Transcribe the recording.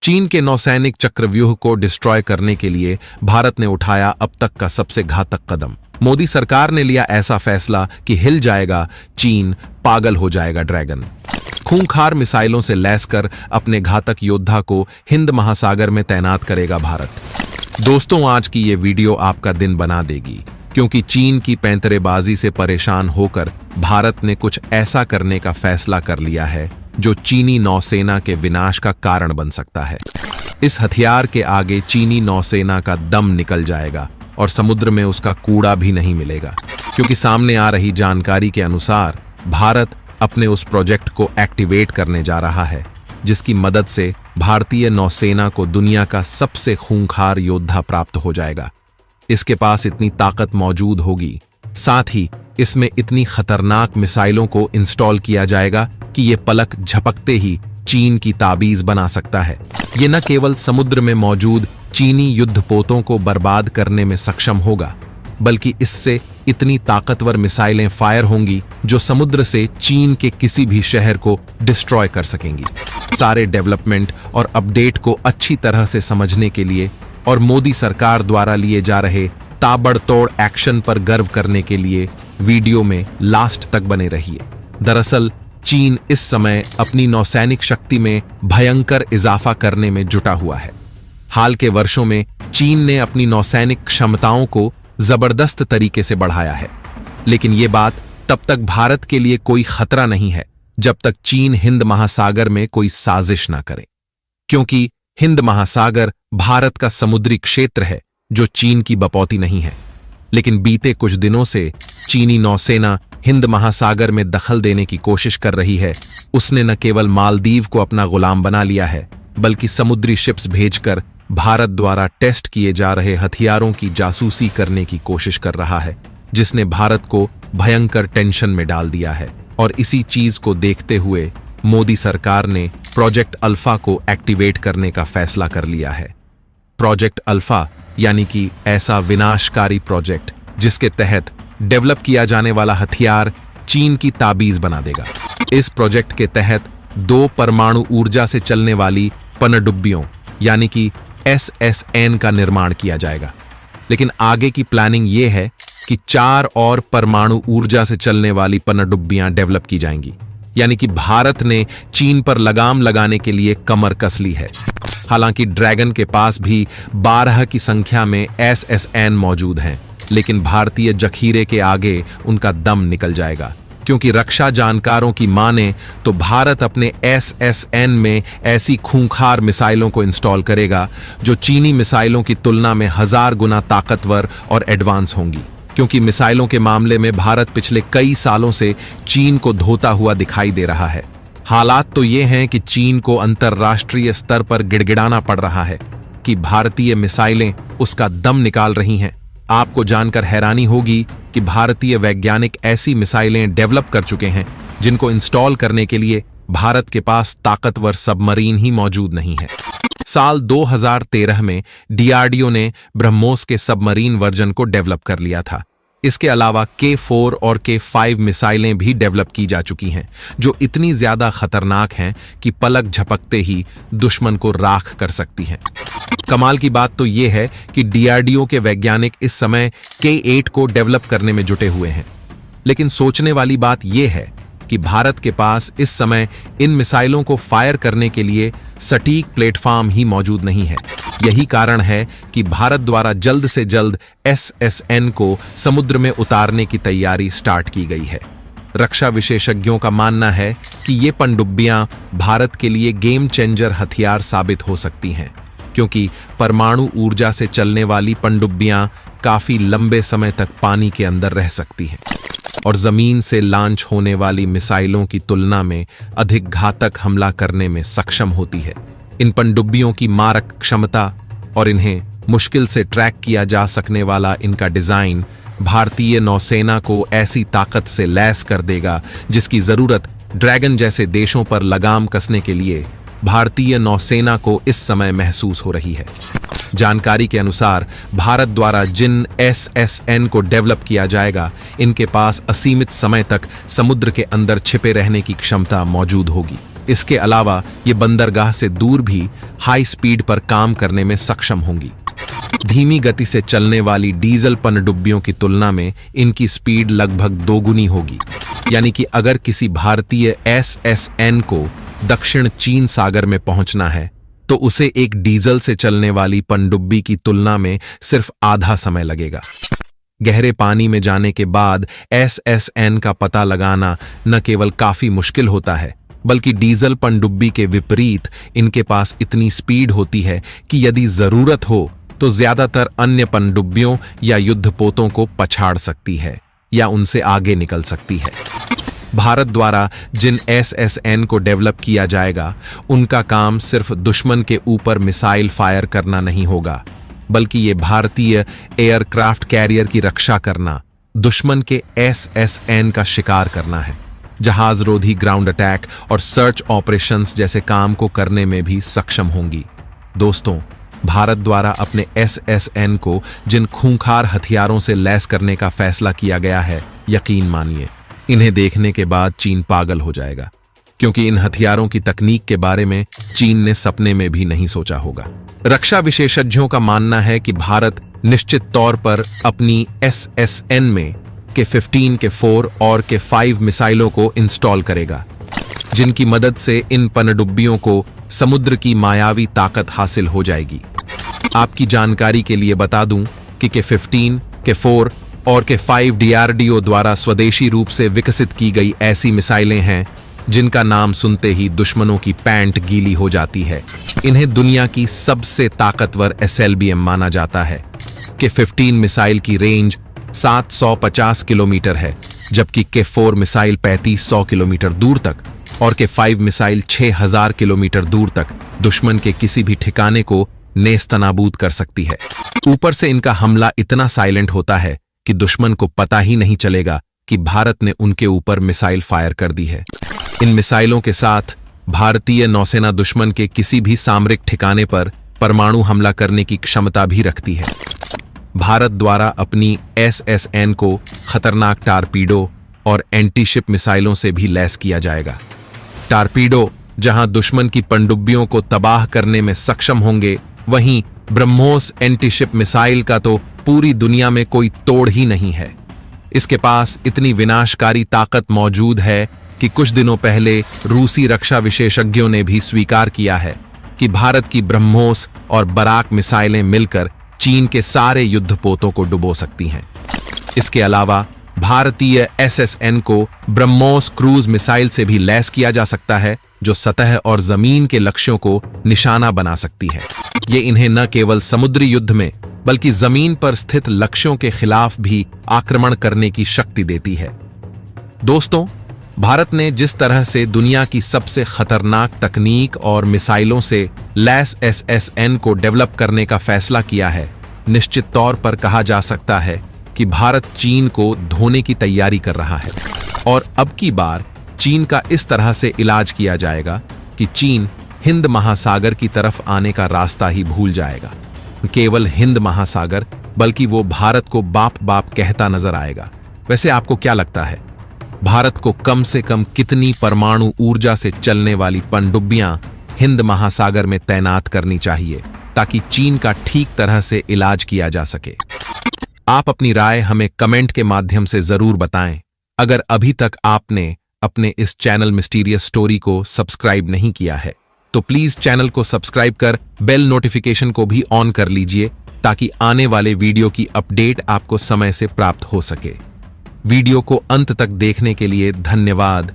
चीन के नौसैनिक चक्रव्यूह को डिस्ट्रॉय करने के लिए भारत ने उठाया अब तक का सबसे घातक कदम। मोदी सरकार ने लिया ऐसा फैसला कि हिल जाएगा चीन, पागल हो जाएगा ड्रैगन। खूंखार मिसाइलों से लैस कर अपने घातक योद्धा को हिंद महासागर में तैनात करेगा भारत। दोस्तों, आज की ये वीडियो आपका दिन बना देगी, क्योंकि चीन की पैंतरेबाजी से परेशान होकर भारत ने कुछ ऐसा करने का फैसला कर लिया है जो चीनी नौसेना के विनाश का कारण बन सकता है। इस हथियार के आगे चीनी नौसेना का दम निकल जाएगा और समुद्र में उसका कूड़ा भी नहीं मिलेगा, क्योंकि सामने आ रही जानकारी के अनुसार भारत अपने उस प्रोजेक्ट को एक्टिवेट करने जा रहा है, जिसकी मदद से भारतीय नौसेना को दुनिया का सबसे खूंखार योद्धा प्राप्त हो जाएगा। इसके पास इतनी ताकत मौजूद होगी, साथ ही इसमें इतनी खतरनाक मिसाइलों को इंस्टॉल किया जाएगा कि ये पलक झपकते ही चीन की ताबीज बना सकता है। ये न केवल समुद्र में मौजूद चीनी युद्धपोतों को बर्बाद करने में सक्षम होगा, बल्कि इससे इतनी ताकतवर मिसाइलें फायर होंगी जो समुद्र से चीन के किसी भी शहर को डिस्ट्रॉय कर सकेंगी। सारे डेवलपमेंट और अपडेट को अच्छी तरह से समझने के लिए और मोदी सरकार द्वारा लिए जा रहे ताबड़तोड़ एक्शन पर गर्व करने के लिए वीडियो में लास्ट तक बने रहिए। दरअसल चीन इस समय अपनी नौसैनिक शक्ति में भयंकर इजाफा करने में जुटा हुआ है। हाल के वर्षों में चीन ने अपनी नौसैनिक क्षमताओं को जबरदस्त तरीके से बढ़ाया है, लेकिन ये बात तब तक भारत के लिए कोई खतरा नहीं है जब तक चीन हिंद महासागर में कोई साजिश ना करे, क्योंकि हिंद महासागर भारत का समुद्री क्षेत्र है जो चीन की बपौती नहीं है। लेकिन बीते कुछ दिनों से चीनी नौसेना हिंद महासागर में दखल देने की कोशिश कर रही है। उसने न केवल मालदीव को अपना गुलाम बना लिया है, बल्कि समुद्री शिप्स भेजकर भारत द्वारा टेस्ट किए जा रहे हथियारों की जासूसी करने की कोशिश कर रहा है, जिसने भारत को भयंकर टेंशन में डाल दिया है। और इसी चीज को देखते हुए मोदी सरकार ने प्रोजेक्ट अल्फा को एक्टिवेट करने का फैसला कर लिया है। प्रोजेक्ट अल्फा यानी कि ऐसा विनाशकारी प्रोजेक्ट जिसके तहत डेवलप किया जाने वाला हथियार चीन की ताबीज बना देगा। इस प्रोजेक्ट के तहत 2 परमाणु ऊर्जा से चलने वाली पनडुब्बियों यानी कि SSN का निर्माण किया जाएगा। लेकिन आगे की प्लानिंग यह है कि 4 और परमाणु ऊर्जा से चलने वाली पनडुब्बियां डेवलप की जाएंगी, यानी कि भारत ने चीन पर लगाम लगाने के लिए कमर कस ली है। हालांकि ड्रैगन के पास भी 12 की संख्या में SSN मौजूद हैं, लेकिन भारतीय जखीरे के आगे उनका दम निकल जाएगा, क्योंकि रक्षा जानकारों की माने तो भारत अपने SSN में ऐसी खूंखार मिसाइलों को इंस्टॉल करेगा जो चीनी मिसाइलों की तुलना में 1000 गुना ताकतवर और एडवांस होंगी, क्योंकि मिसाइलों के मामले में भारत पिछले कई सालों से चीन को धोता हुआ दिखाई दे रहा है। हालात तो ये हैं कि चीन को अंतर्राष्ट्रीय स्तर पर गिड़गिड़ाना पड़ रहा है कि भारतीय मिसाइलें उसका दम निकाल रही हैं। आपको जानकर हैरानी होगी कि भारतीय वैज्ञानिक ऐसी मिसाइलें डेवलप कर चुके हैं जिनको इंस्टॉल करने के लिए भारत के पास ताकतवर सबमरीन ही मौजूद नहीं है। साल 2013 में DRDO ने ब्रह्मोस के सबमरीन वर्जन को डेवलप कर लिया था। इसके अलावा K4 और K5 मिसाइलें भी डेवलप की जा चुकी हैं, जो इतनी ज्यादा खतरनाक हैं कि पलक झपकते ही दुश्मन को राख कर सकती हैं। कमाल की बात तो यह है कि DRDO के वैज्ञानिक इस समय K8 को डेवलप करने में जुटे हुए हैं। लेकिन सोचने वाली बात यह है कि भारत के पास इस समय इन मिसाइलों को फायर करने के लिए सटीक प्लेटफॉर्म ही मौजूद नहीं है। यही कारण है कि भारत द्वारा जल्द से जल्द SSN को समुद्र में उतारने की तैयारी स्टार्ट की गई है। रक्षा विशेषज्ञों का मानना है कि ये पनडुब्बियां भारत के लिए गेम चेंजर हथियार साबित हो सकती हैं, क्योंकि परमाणु ऊर्जा से चलने वाली पनडुब्बियां काफी लंबे समय तक पानी के अंदर रह सकती हैं और जमीन से लॉन्च होने वाली मिसाइलों की तुलना में अधिक घातक हमला करने में सक्षम होती है। इन पनडुब्बियों की मारक क्षमता और इन्हें मुश्किल से ट्रैक किया जा सकने वाला इनका डिजाइन भारतीय नौसेना को ऐसी ताकत से लैस कर देगा जिसकी जरूरत ड्रैगन जैसे देशों पर लगाम कसने के लिए भारतीय नौसेना को इस समय महसूस हो रही है। जानकारी के अनुसार भारत द्वारा जिन SSN को डेवलप किया जाएगा, इनके पास असीमित समय तक समुद्र के अंदर छिपे रहने की क्षमता मौजूद होगी। इसके अलावा ये बंदरगाह से दूर भी हाई स्पीड पर काम करने में सक्षम होंगी। धीमी गति से चलने वाली डीजल पनडुब्बियों की तुलना में इनकी स्पीड लगभग दोगुनी होगी। यानी कि अगर किसी भारतीय SSN को दक्षिण चीन सागर में पहुंचना है तो उसे एक डीजल से चलने वाली पनडुब्बी की तुलना में सिर्फ आधा समय लगेगा। गहरे पानी में जाने के बाद SSN का पता लगाना न केवल काफी मुश्किल होता है, बल्कि डीजल पनडुब्बी के विपरीत इनके पास इतनी स्पीड होती है कि यदि जरूरत हो तो ज्यादातर अन्य पनडुब्बियों या युद्धपोतों को पछाड़ सकती है या उनसे आगे निकल सकती है। भारत द्वारा जिन SSN को डेवलप किया जाएगा उनका काम सिर्फ दुश्मन के ऊपर मिसाइल फायर करना नहीं होगा, बल्कि ये भारतीय एयरक्राफ्ट कैरियर की रक्षा करना, दुश्मन के SSN का शिकार करना है। जहाज रोधी ग्राउंड अटैक और सर्च ऑपरेशंस जैसे काम को करने में भी सक्षम होंगी। दोस्तों, भारत द्वारा अपने SSN को जिन खूंखार हथियारों से लैस करने का फैसला किया गया है, यकीन मानिए इन्हें देखने के बाद चीन पागल हो जाएगा, क्योंकि इन हथियारों की तकनीक के बारे में चीन ने सपने में भी नहीं सोचा होगा। रक्षा विशेषज्ञों का मानना है कि भारत निश्चित तौर पर अपनी SSN में K-15, K-4 और K-5 मिसाइलों को इंस्टॉल करेगा, जिनकी मदद से इन पनडुब्बियों को समुद्र की मायावी ताकत हासिल हो जाएगी। आपकी जानकारी के लिए बता दूं कि K-15, K-4 और K-5 DRDO द्वारा स्वदेशी रूप से विकसित की गई ऐसी मिसाइलें हैं जिनका नाम सुनते ही दुश्मनों की पैंट गीली हो जाती है। इन्हें दुनिया की सबसे ताकतवर SLBM माना जाता है। K-15 मिसाइल की रेंज 750 किलोमीटर है, जबकि K-4 मिसाइल 3500 किलोमीटर दूर तक और K-5 मिसाइल 6000 किलोमीटर दूर तक दुश्मन के किसी भी ठिकाने को नेस्तनाबूद कर सकती है। ऊपर से इनका हमला इतना साइलेंट होता है कि दुश्मन को पता ही नहीं चलेगा कि भारत ने उनके ऊपर मिसाइल फायर कर दी है। इन मिसाइलों के साथ भारतीय नौसेना दुश्मन के किसी भी सामरिक ठिकाने पर परमाणु हमला करने की क्षमता भी रखती है। भारत द्वारा अपनी SSN को खतरनाक टारपीडो और एंटीशिप मिसाइलों से भी लैस किया जाएगा। टारपीडो जहां दुश्मन की पनडुब्बियों को तबाह करने में सक्षम होंगे, वहीं ब्रह्मोस एंटीशिप मिसाइल का तो पूरी दुनिया में कोई तोड़ ही नहीं है। इसके पास इतनी विनाशकारी ताकत मौजूद है कि कुछ दिनों पहले रूसी रक्षा विशेषज्ञों ने भी स्वीकार किया है कि भारत की ब्रह्मोस और बराक मिसाइलें मिलकर चीन के सारे युद्धपोतों को डुबो सकती हैं। इसके अलावा भारतीय SSN को ब्रह्मोस क्रूज मिसाइल से भी लैस किया जा सकता है, जो सतह और जमीन के लक्ष्यों को निशाना बना सकती है। ये इन्हें न केवल समुद्री युद्ध में बल्कि जमीन पर स्थित लक्ष्यों के खिलाफ भी आक्रमण करने की शक्ति देती है। दोस्तों, भारत ने जिस तरह से दुनिया की सबसे खतरनाक तकनीक और मिसाइलों से लैस SSN को डेवलप करने का फैसला किया है, निश्चित तौर पर कहा जा सकता है कि भारत चीन को धोने की तैयारी कर रहा है। और अब की बार चीन का इस तरह से इलाज किया जाएगा कि चीन हिंद महासागर की तरफ आने का रास्ता ही भूल जाएगा। केवल हिंद महासागर, बल्कि वो भारत को बाप बाप कहता नजर आएगा। वैसे आपको क्या लगता है, भारत को कम से कम कितनी परमाणु ऊर्जा से चलने वाली पनडुब्बियां हिंद महासागर में तैनात करनी चाहिए ताकि चीन का ठीक तरह से इलाज किया जा सके? आप अपनी राय हमें कमेंट के माध्यम से जरूर बताएं। अगर अभी तक आपने अपने इस चैनल मिस्टीरियस स्टोरी को सब्सक्राइब नहीं किया है तो प्लीज चैनल को सब्सक्राइब कर बेल नोटिफिकेशन को भी ऑन कर लीजिए ताकि आने वाले वीडियो की अपडेट आपको समय से प्राप्त हो सके। वीडियो को अंत तक देखने के लिए धन्यवाद।